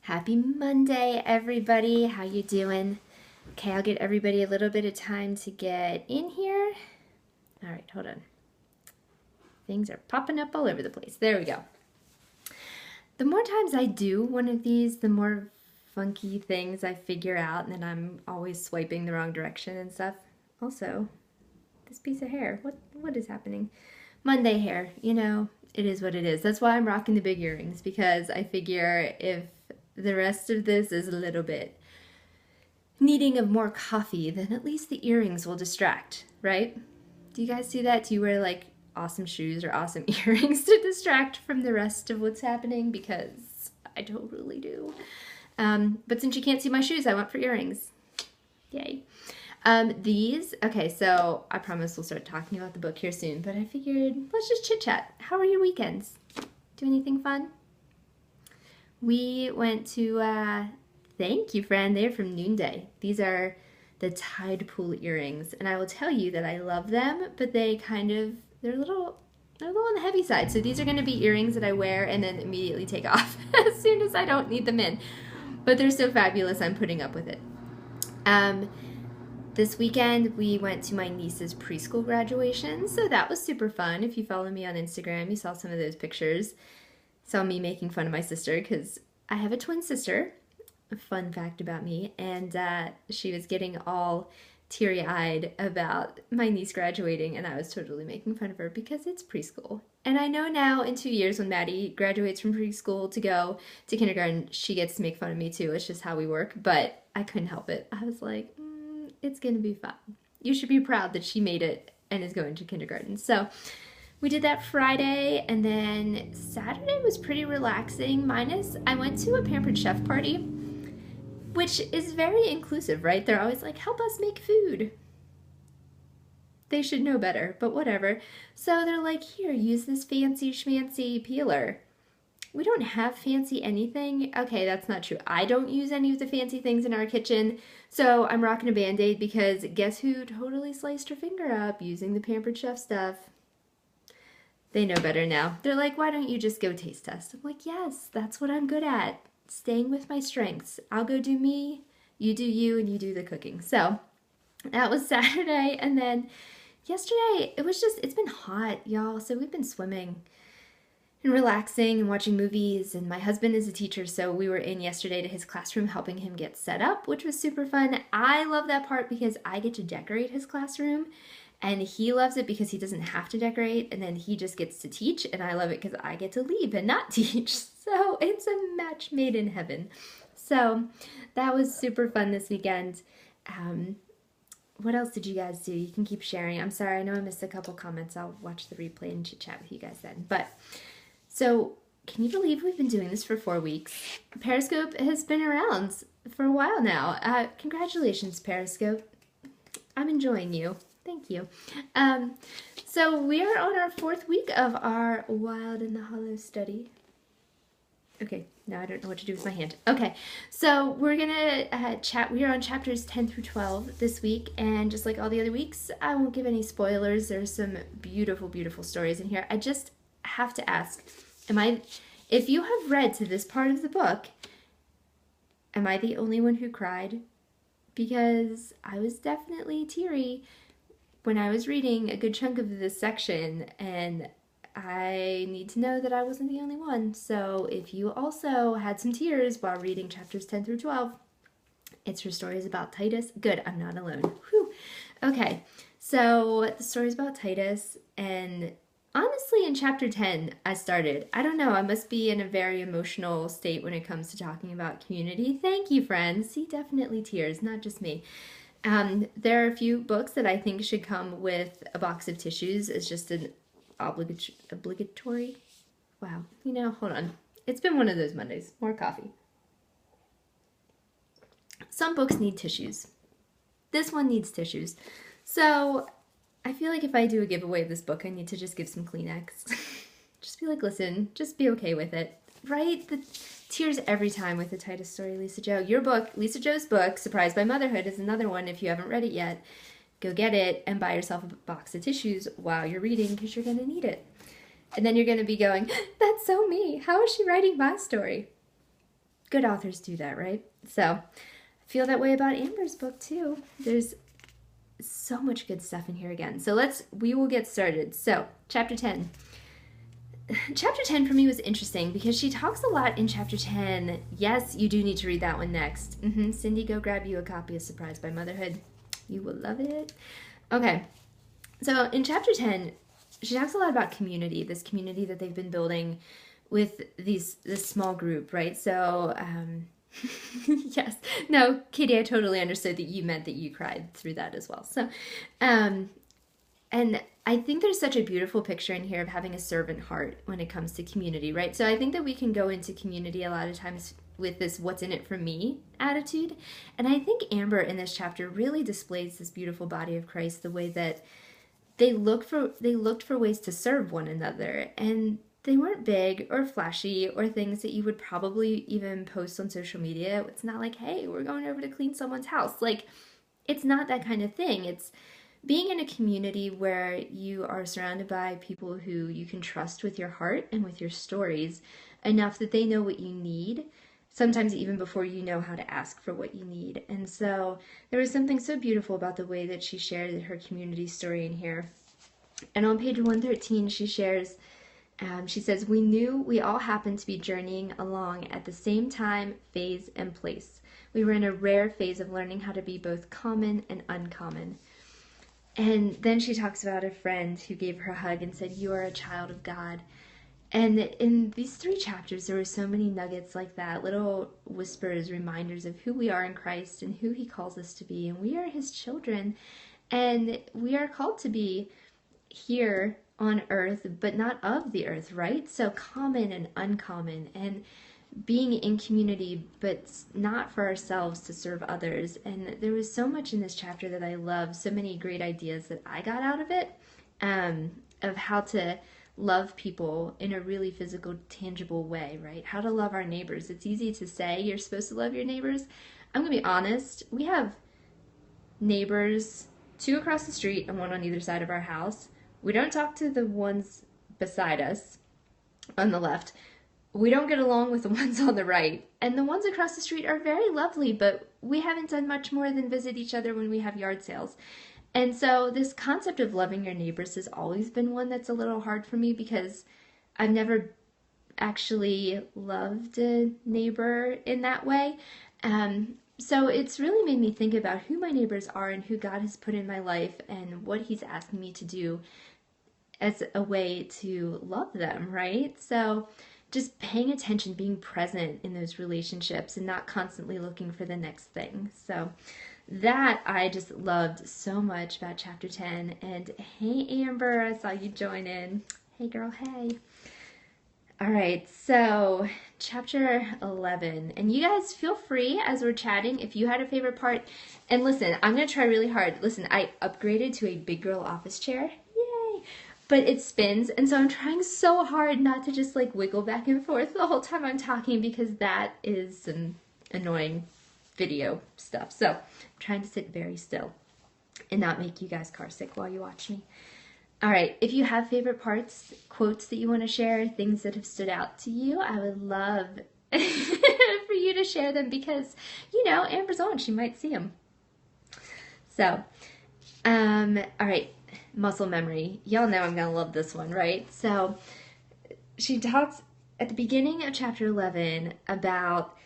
Happy Monday, everybody. How you doing? Okay, I'll give everybody a little bit of time to get in here. All right, hold on. Things are popping up all over the place. There we go. The more times I do one of these, the more funky things I figure out, and then I'm always swiping the wrong direction and stuff. Also, this piece of hair. What is happening? Monday hair, it is what it is. That's why I'm rocking the big earrings, because I figure if the rest of this is a little bit needing of more coffee, then at least the earrings will distract, right? Do you guys see that? Do you wear like awesome shoes or awesome earrings to distract from the rest of what's happening? Because I totally do. But since you can't see my shoes, I went for earrings. Yay. Okay, so I promise we'll start talking about the book here soon, but I figured let's just chit chat. How are your weekends? Do anything fun? We went to, thank you, friend. They're from Noonday. These are the Tide Pool earrings, and I will tell you that I love them, but they're a little on the heavy side. So these are going to be earrings that I wear and then immediately take off as soon as I don't need them in. But they're so fabulous, I'm putting up with it. This weekend, we went to my niece's preschool graduation, so that was super fun. If you follow me on Instagram, you saw some of those pictures. Saw me making fun of my sister, because I have a twin sister, a fun fact about me, and she was getting all teary-eyed about my niece graduating, and I was totally making fun of her because it's preschool. And I know now in 2 years when Maddie graduates from preschool to go to kindergarten, she gets to make fun of me too. It's just how we work, but I couldn't help it. I was like, it's going to be fun. You should be proud that she made it and is going to kindergarten. So we did that Friday, and then Saturday was pretty relaxing, minus I went to a Pampered Chef party, which is very inclusive, right? They're always like, help us make food. They should know better, but whatever. So they're like, here, use this fancy schmancy peeler. We don't have fancy anything. Okay, that's not true. I don't use any of the fancy things in our kitchen, so I'm rocking a Band-Aid because guess who totally sliced her finger up using the Pampered Chef stuff? They know better now. They're like, why don't you just go taste test? I'm like, yes, that's what I'm good at. Staying with my strengths. I'll go do me, you do you, and you do the cooking. So that was Saturday, and then yesterday, it's been hot, y'all, so we've been swimming and relaxing and watching movies, and my husband is a teacher, so we were in yesterday to his classroom helping him get set up, which was super fun. I love that part because I get to decorate his classroom, and he loves it because he doesn't have to decorate, and then he just gets to teach, and I love it because I get to leave and not teach. So it's a match made in heaven. So that was super fun this weekend. What else did you guys do? You can keep sharing. I'm sorry, I know I missed a couple comments. I'll watch the replay and chit chat with you guys then. So, can you believe we've been doing this for 4 weeks? Periscope has been around for a while now. Congratulations, Periscope. I'm enjoying you. Thank you. So we are on our 4th week of our Wild in the Hollow study. Okay, now I don't know what to do with my hand. Okay, so we're gonna chat. We are on chapters 10 through 12 this week, and just like all the other weeks, I won't give any spoilers. There's some beautiful, beautiful stories in here. I just have to ask, if you have read to this part of the book, am I the only one who cried? Because I was definitely teary when I was reading a good chunk of this section, and I need to know that I wasn't the only one. So if you also had some tears while reading chapters 10 through 12, it's her stories about Titus. Good, I'm not alone. Whew. Okay, so the stories about Titus, and honestly, in chapter 10, I don't know, I must be in a very emotional state when it comes to talking about community. Thank you, friends. See, definitely tears, not just me. There are a few books that I think should come with a box of tissues as just an obligatory. Wow, hold on. It's been one of those Mondays. More coffee. Some books need tissues. This one needs tissues. So I feel like if I do a giveaway of this book, I need to just give some Kleenex. Just be like, listen, just be okay with it. Right? The tears every time with the Titus story, Lisa Jo. Your book, Lisa Jo's book, Surprised by Motherhood, is another one. If you haven't read it yet, go get it and buy yourself a box of tissues while you're reading, because you're going to need it. And then you're going to be going, that's so me. How is she writing my story? good authors do that, right? So I feel that way about Amber's book too. There's so much good stuff in here again. So we will get started. So chapter 10. Chapter 10 for me was interesting because she talks a lot in chapter 10. Yes, you do need to read that one next. Cindy, go grab you a copy of Surprised by Motherhood. You will love it. Okay, so in chapter 10, she talks a lot about community, this community that they've been building with this small group, right? So, yes. No, Katie, I totally understood that you meant that you cried through that as well. So, and I think there's such a beautiful picture in here of having a servant heart when it comes to community, right? So I think that we can go into community a lot of times with this what's in it for me attitude. And I think Amber in this chapter really displays this beautiful body of Christ, the way that they looked for ways to serve one another. And they weren't big or flashy or things that you would probably even post on social media. It's not like, hey, we're going over to clean someone's house. Like, it's not that kind of thing. It's being in a community where you are surrounded by people who you can trust with your heart and with your stories enough that they know what you need, sometimes even before you know how to ask for what you need. And so there was something so beautiful about the way that she shared her community story in here. And on page 113, she shares, she says, we knew we all happened to be journeying along at the same time, phase, and place. We were in a rare phase of learning how to be both common and uncommon. And then she talks about a friend who gave her a hug and said, you are a child of God. And in these 3 chapters, there were so many nuggets like that, little whispers, reminders of who we are in Christ and who he calls us to be. And we are his children. And we are called to be here on earth, but not of the earth, right? So common and uncommon, and being in community, but not for ourselves, to serve others. And there was so much in this chapter that I love, so many great ideas that I got out of it, of how to love people in a really physical, tangible way, right? How to love our neighbors. It's easy to say you're supposed to love your neighbors. I'm gonna be honest, we have neighbors 2 across the street and 1 on either side of our house. We don't talk to the ones beside us on the left. We don't get along with the ones on the right. And the ones across the street are very lovely, but we haven't done much more than visit each other when we have yard sales. And so this concept of loving your neighbors has always been one that's a little hard for me, because I've never actually loved a neighbor in that way. So it's really made me think about who my neighbors are and who God has put in my life and what he's asking me to do as a way to love them, right? So just paying attention, being present in those relationships and not constantly looking for the next thing. So that I just loved so much about chapter 10. And hey, Amber, I saw you join in. Hey, girl, hey. All right, so chapter 11. And you guys feel free as we're chatting if you had a favorite part. And listen, I'm going to try really hard. Listen, I upgraded to a big girl office chair. Yay! But it spins, and so I'm trying so hard not to just like wiggle back and forth the whole time I'm talking, because that is some annoying video stuff. So I'm trying to sit very still and not make you guys car sick while you watch me. All right, if you have favorite parts, quotes that you want to share, things that have stood out to you, I would love for you to share them, because, you know, Amber's on, she might see them. So, all right, muscle memory. Y'all know I'm gonna love this one, right? So she talks at the beginning of chapter 11 about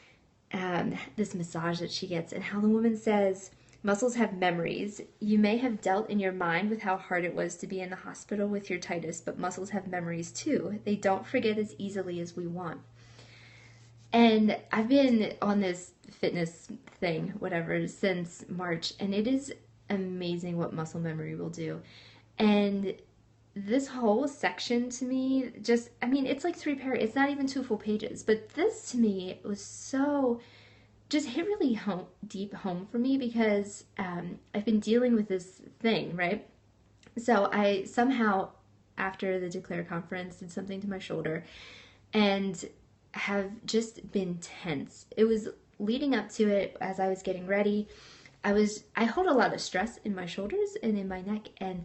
this massage that she gets, and how the woman says, muscles have memories. You may have dealt in your mind with how hard it was to be in the hospital with your Titus, but muscles have memories too. They don't forget as easily as we want. And I've been on this fitness thing, whatever, since March, and it is amazing what muscle memory will do. And this whole section to me just, I mean, it's like 3 paragraphs, it's not even 2 full pages, but this to me was so, just hit really deep home for me, because I've been dealing with this thing, right? So I somehow, after the Declare conference, did something to my shoulder and have just been tense. It was leading up to it, as I was getting ready. I hold a lot of stress in my shoulders and in my neck, and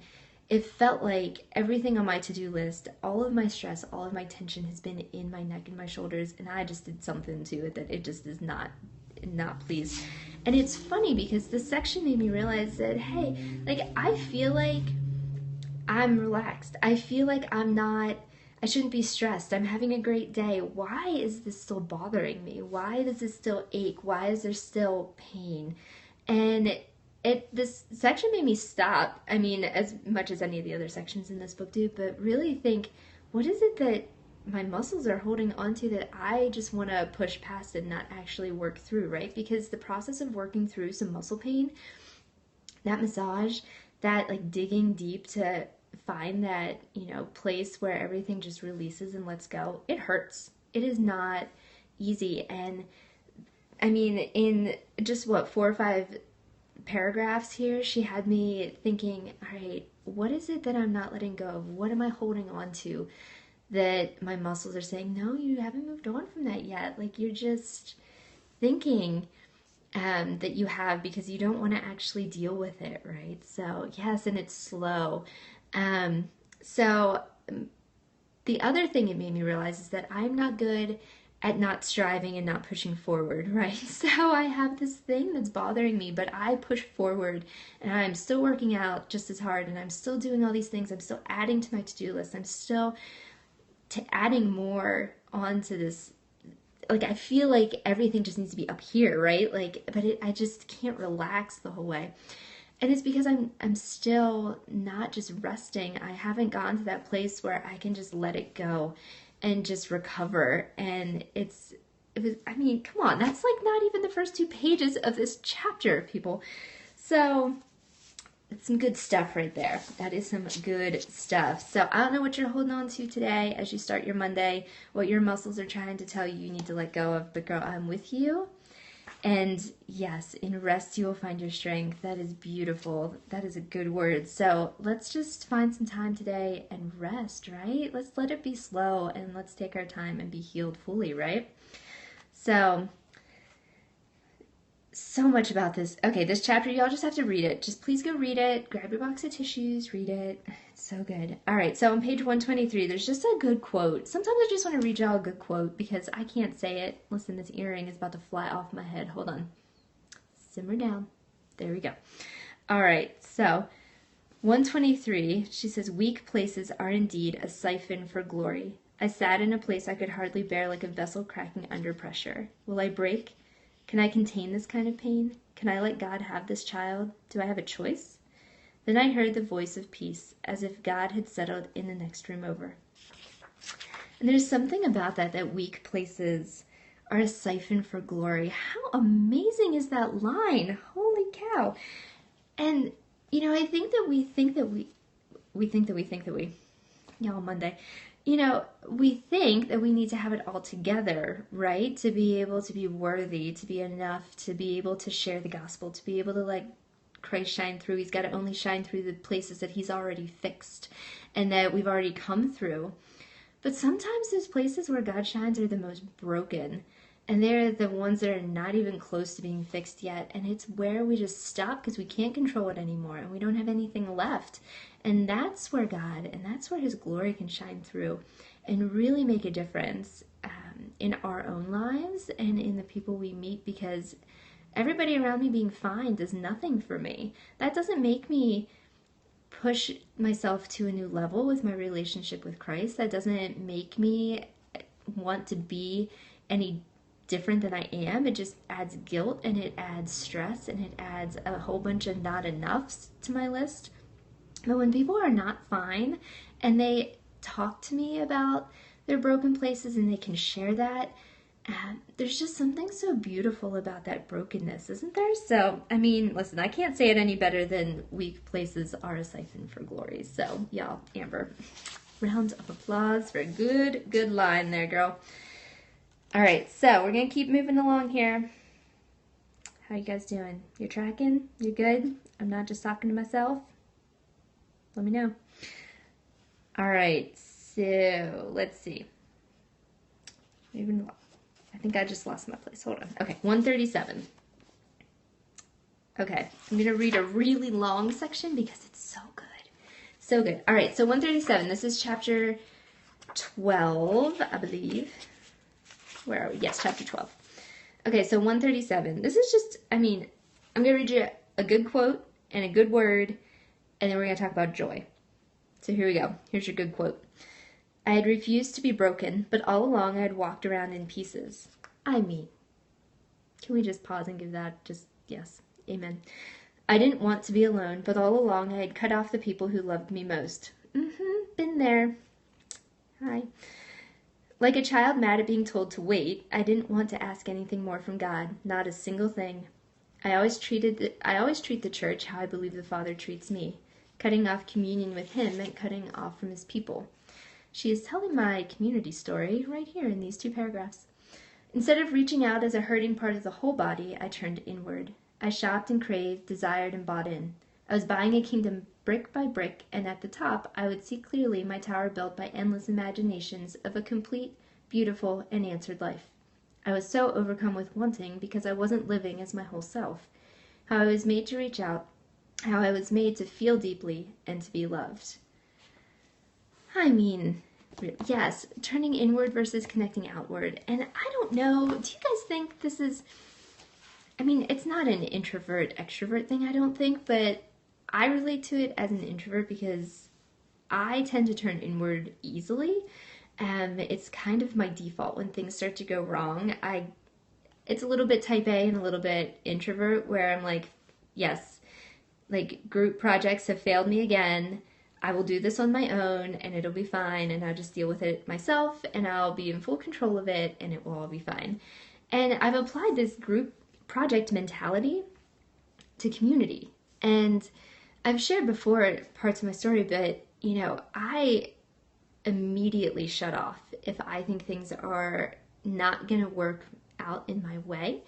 it felt like everything on my to-do list, all of my stress, all of my tension has been in my neck and my shoulders, and I just did something to it that it just is not pleased. And it's funny because this section made me realize that, hey, like, I feel like I'm relaxed. I feel like I shouldn't be stressed. I'm having a great day. Why is this still bothering me? Why does it still ache? Why is there still pain? And this section made me stop. I mean, as much as any of the other sections in this book do, but really think, what is it that my muscles are holding onto that I just want to push past and not actually work through, right? Because the process of working through some muscle pain, that massage, that like digging deep to find that, place where everything just releases and lets go, it hurts. It is not easy. And I mean, in just 4 or 5 paragraphs here, she had me thinking, all right, what is it that I'm not letting go of? What am I holding on to that my muscles are saying, no, you haven't moved on from that yet? Like, you're just thinking that you have because you don't want to actually deal with it, right? So, yes, and it's slow. So the other thing it made me realize is that I'm not good at not striving and not pushing forward, right? So I have this thing that's bothering me, but I push forward and I'm still working out just as hard and I'm still doing all these things. I'm still adding to my to-do list. I'm still adding more onto this. Like, I feel like everything just needs to be up here, right? Like, but I just can't relax the whole way. And it's because I'm still not just resting. I haven't gotten to that place where I can just let it go and just recover. And I mean, come on, that's like not even the first 2 pages of this chapter, people. So it's some good stuff right there. That is some good stuff. So I don't know what you're holding on to today as you start your Monday, what your muscles are trying to tell you need to let go of, but girl, I'm with you. And yes, in rest you will find your strength. That is beautiful. That is a good word. So let's just find some time today and rest, right? Let's let it be slow and let's take our time and be healed fully, right? So much about this. Okay, this chapter, y'all just have to read it. Just please go read it. Grab your box of tissues, read it. It's so good. All right, so on page 123, there's just a good quote. Sometimes I just want to read y'all a good quote because I can't say it. Listen, this earring is about to fly off my head. Hold on. Simmer down. There we go. All right, so 123, she says, weak places are indeed a siphon for glory. I sat in a place I could hardly bear, like a vessel cracking under pressure. Will I break? Can I contain this kind of pain? Can I let God have this child? Do I have a choice? Then I heard the voice of peace, as if God had settled in the next room over. And there's something about that weak places are a siphon for glory. How amazing is that line? Holy cow. And, I think that we think that we, y'all, Monday, we think that we need to have it all together, right? To be able to be worthy, to be enough, to be able to share the gospel, to be able to let Christ shine through. He's got to only shine through the places that he's already fixed and that we've already come through. But sometimes those places where God shines are the most broken. And they're the ones that are not even close to being fixed yet. And it's where we just stop because we can't control it anymore and we don't have anything left. And that's where God, and that's where his glory can shine through and really make a difference in our own lives and in the people we meet, because everybody around me being fine does nothing for me. That doesn't make me push myself to a new level with my relationship with Christ. That doesn't make me want to be any different than I am. It just adds guilt and it adds stress and it adds a whole bunch of not enoughs to my list. But when people are not fine and they talk to me about their broken places and they can share that, there's just something so beautiful about that brokenness, isn't there? So, I mean, listen, I can't say it any better than weak places are a siphon for glory. So, y'all, Amber, round of applause for a good line there, girl. All right, so we're going to keep moving along here. How you guys doing? You're tracking? You good? I'm not just talking to myself? Let me know. All right, so let's see. I think I just lost my place. Hold on. Okay, 137. Okay, I'm going to read a really long section because it's so good. So good. All right, so 137. This is chapter 12, I believe. Where are we? Yes, chapter 12. Okay, so 137. This is just, I'm going to read you a good quote and a good word, and then we're going to talk about joy. So here we go. Here's your good quote. I had refused to be broken, but all along I had walked around in pieces. Can we just pause and give that just, yes, amen. I didn't want to be alone, but all along I had cut off the people who loved me most. Been there. Hi. Like a child mad at being told to wait, I didn't want to ask anything more from God, not a single thing. I always treat the church how I believe the Father treats me. Cutting off communion with him meant cutting off from his people. She is telling my community story right here in these 2 paragraphs. Instead of reaching out as a hurting part of the whole body, I turned inward. I shopped and craved, desired and bought in. I was buying a kingdom brick by brick, and at the top I would see clearly my tower built by endless imaginations of a complete, beautiful, and answered life. I was so overcome with wanting because I wasn't living as my whole self. How I was made to reach out, how I was made to feel deeply and to be loved. Yes, turning inward versus connecting outward. And I don't know, do you guys think this is, it's not an introvert-extrovert thing, I don't think, but I relate to it as an introvert because I tend to turn inward easily. It's kind of my default when things start to go wrong. It's a little bit type A and a little bit introvert where I'm like, yes, like group projects have failed me again. I will do this on my own and it'll be fine and I'll just deal with it myself and I'll be in full control of it and it will all be fine. And I've applied this group project mentality to community. And I've shared before parts of my story, but I immediately shut off if I think things are not going to work out in my way.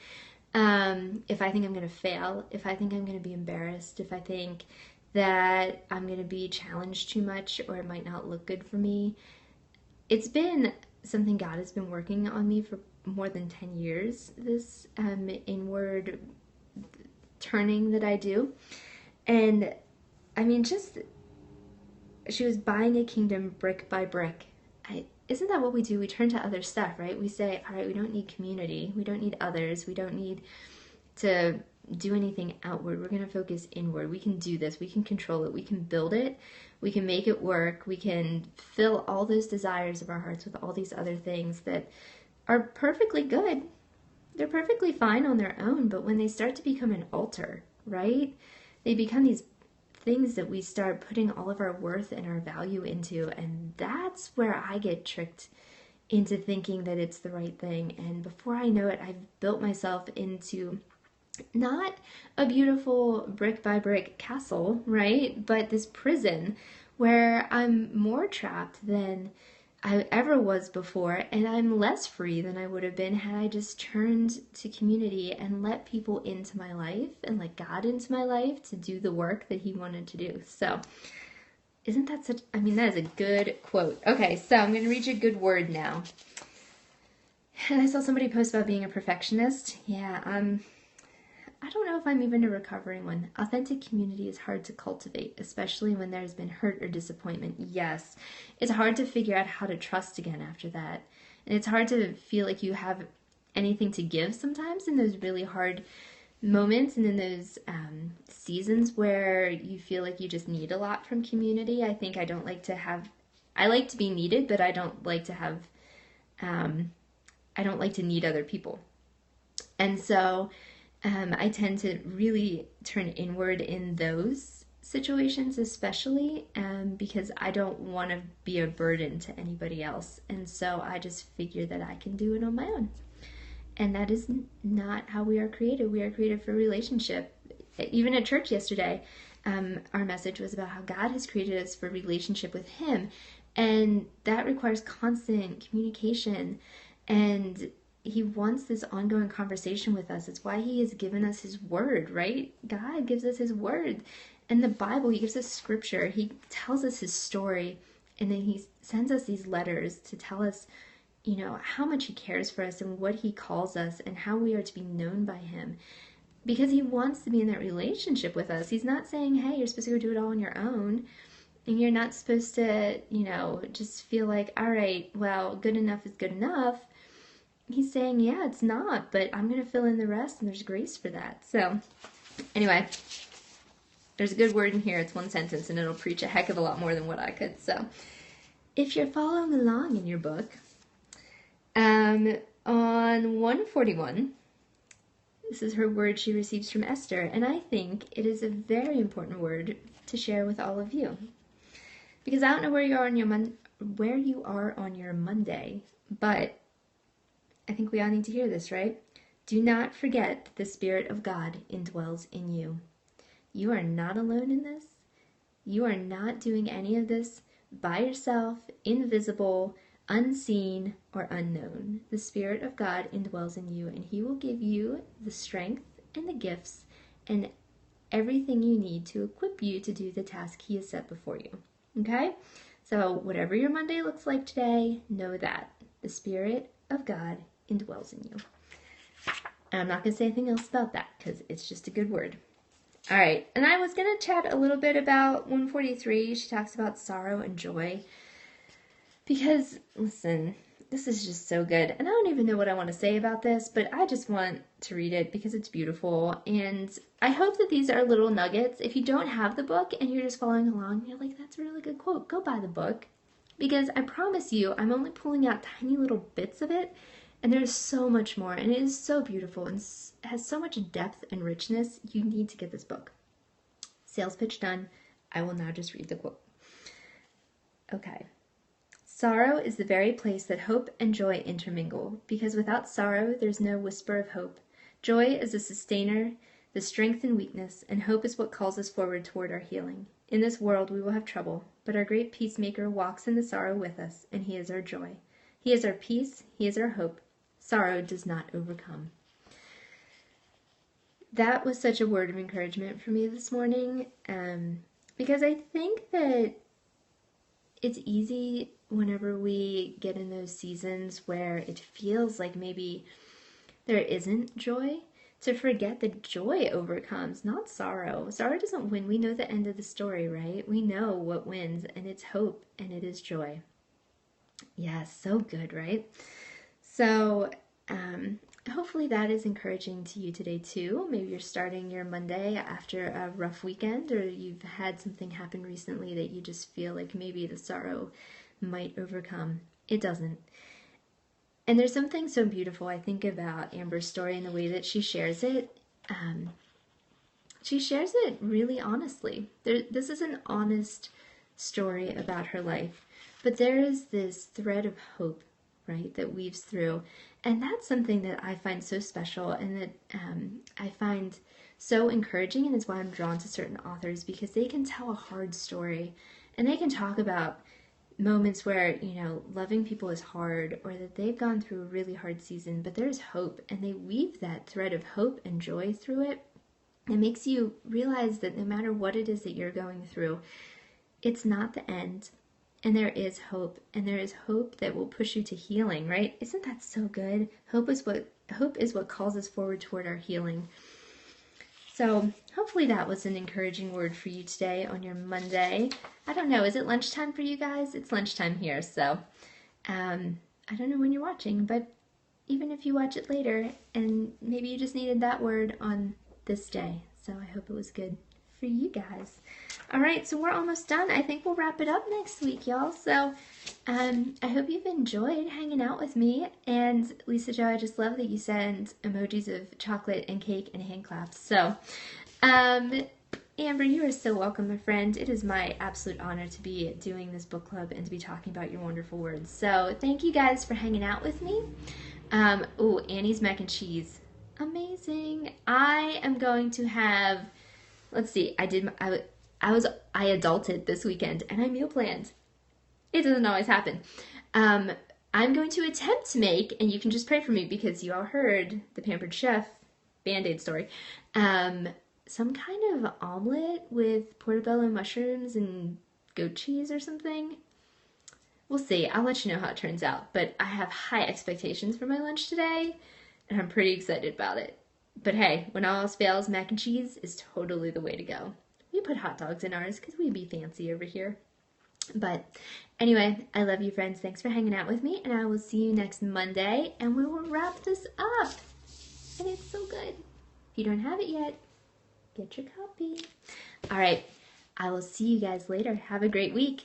If I think I'm going to fail, if I think I'm going to be embarrassed, if I think that I'm going to be challenged too much or it might not look good for me. It's been something God has been working on me for more than 10 years, this inward turning that I do. And she was buying a kingdom brick by brick. Isn't that what we do? We turn to other stuff, right? We say, all right, we don't need community. We don't need others. We don't need to do anything outward. We're going to focus inward. We can do this. We can control it. We can build it. We can make it work. We can fill all those desires of our hearts with all these other things that are perfectly good. They're perfectly fine on their own, but when they start to become an altar, right? They become these things that we start putting all of our worth and our value into, and that's where I get tricked into thinking that it's the right thing. And before I know it, I've built myself into not a beautiful brick by brick castle, right? But this prison where I'm more trapped than I ever was before, and I'm less free than I would have been had I just turned to community and let people into my life and let God into my life to do the work that he wanted to do. So isn't that that is a good quote. Okay, so I'm going to read you a good word now. And I saw somebody post about being a perfectionist. Yeah, I don't know if I'm even a recovering one. Authentic community is hard to cultivate, especially when there's been hurt or disappointment. Yes, it's hard to figure out how to trust again after that. And it's hard to feel like you have anything to give sometimes in those really hard moments and in those seasons where you feel like you just need a lot from community. I like to be needed, but I don't like to need other people. And so I tend to really turn inward in those situations, especially because I don't want to be a burden to anybody else. And so I just figure that I can do it on my own. And that is not how we are created. We are created for relationship. Even at church yesterday, our message was about how God has created us for relationship with him. And that requires constant communication, and he wants this ongoing conversation with us. It's why he has given us his word, right? God gives us his word. In the Bible, he gives us scripture. He tells us his story, and then he sends us these letters to tell us, how much he cares for us and what he calls us and how we are to be known by him. Because he wants to be in that relationship with us. He's not saying, hey, you're supposed to go do it all on your own. And you're not supposed to, just feel like, all right, well, good enough is good enough. He's saying, yeah, it's not, but I'm going to fill in the rest, and there's grace for that. So, anyway, there's a good word in here. It's one sentence, and it'll preach a heck of a lot more than what I could. So, if you're following along in your book, on 141, this is her word she receives from Esther, and I think it is a very important word to share with all of you. Because I don't know where you are on your Monday, but I think we all need to hear this, right? Do not forget that the Spirit of God indwells in you. You are not alone in this. You are not doing any of this by yourself, invisible, unseen, or unknown. The Spirit of God indwells in you, and He will give you the strength and the gifts and everything you need to equip you to do the task He has set before you. Okay? So whatever your Monday looks like today, know that the Spirit of God indwells in you. And I'm not going to say anything else about that because it's just a good word. All right, and I was going to chat a little bit about 143. She talks about sorrow and joy. Because, listen, this is just so good. And I don't even know what I want to say about this, but I just want to read it because it's beautiful. And I hope that these are little nuggets. If you don't have the book and you're just following along, you're like, that's a really good quote, go buy the book. Because I promise you, I'm only pulling out tiny little bits of it. And there's so much more. And it is so beautiful and has so much depth and richness. You need to get this book. Sales pitch done. I will now just read the quote. Okay. Sorrow is the very place that hope and joy intermingle, because without sorrow there's no whisper of hope. Joy is the sustainer, the strength in weakness, and hope is what calls us forward toward our healing. In this world we will have trouble, but our great peacemaker walks in the sorrow with us, and He is our joy. He is our peace, He is our hope. Sorrow does not overcome. That was such a word of encouragement for me this morning, because I think that it's easy whenever we get in those seasons where it feels like maybe there isn't joy, to forget that joy overcomes, not sorrow. Sorrow doesn't win. We know the end of the story, right? We know what wins, and it's hope, and it is joy. Yeah, so good, right? So, hopefully that is encouraging to you today too. Maybe you're starting your Monday after a rough weekend, or you've had something happen recently that you just feel like maybe the sorrow might overcome. It doesn't. And there's something so beautiful, I think, about Amber's story and the way that she shares it. She shares it really honestly. This is an honest story about her life, but there is this thread of hope, right, that weaves through. And that's something that I find so special, and that I find so encouraging, and it's why I'm drawn to certain authors, because they can tell a hard story, and they can talk about moments where, loving people is hard, or that they've gone through a really hard season, but there's hope, and they weave that thread of hope and joy through it. It makes you realize that no matter what it is that you're going through, it's not the end. And there is hope, and there is hope that will push you to healing, right? Isn't that so good? Hope is what calls us forward toward our healing. So hopefully that was an encouraging word for you today on your Monday. I don't know, is it lunchtime for you guys? It's lunchtime here, so I don't know when you're watching, but even if you watch it later, and maybe you just needed that word on this day. So I hope it was good for you guys. All right, so we're almost done. I think we'll wrap it up next week, y'all. So I hope you've enjoyed hanging out with me. And Lisa Jo, I just love that you send emojis of chocolate and cake and hand claps. So Amber, you are so welcome, my friend. It is my absolute honor to be doing this book club and to be talking about your wonderful words. So thank you guys for hanging out with me. Oh, Annie's mac and cheese. Amazing. I am going to have, let's see, I adulted this weekend and I meal planned. It doesn't always happen. I'm going to attempt to make, and you can just pray for me because you all heard the Pampered Chef Band-Aid story, some kind of omelet with portobello mushrooms and goat cheese or something. We'll see. I'll let you know how it turns out. But I have high expectations for my lunch today, and I'm pretty excited about it. But hey, when all else fails, mac and cheese is totally the way to go. We put hot dogs in ours because we be fancy over here. But anyway, I love you friends. Thanks for hanging out with me, and I will see you next Monday, and we will wrap this up. And it's so good. If you don't have it yet, get your copy. All right, I will see you guys later. Have a great week.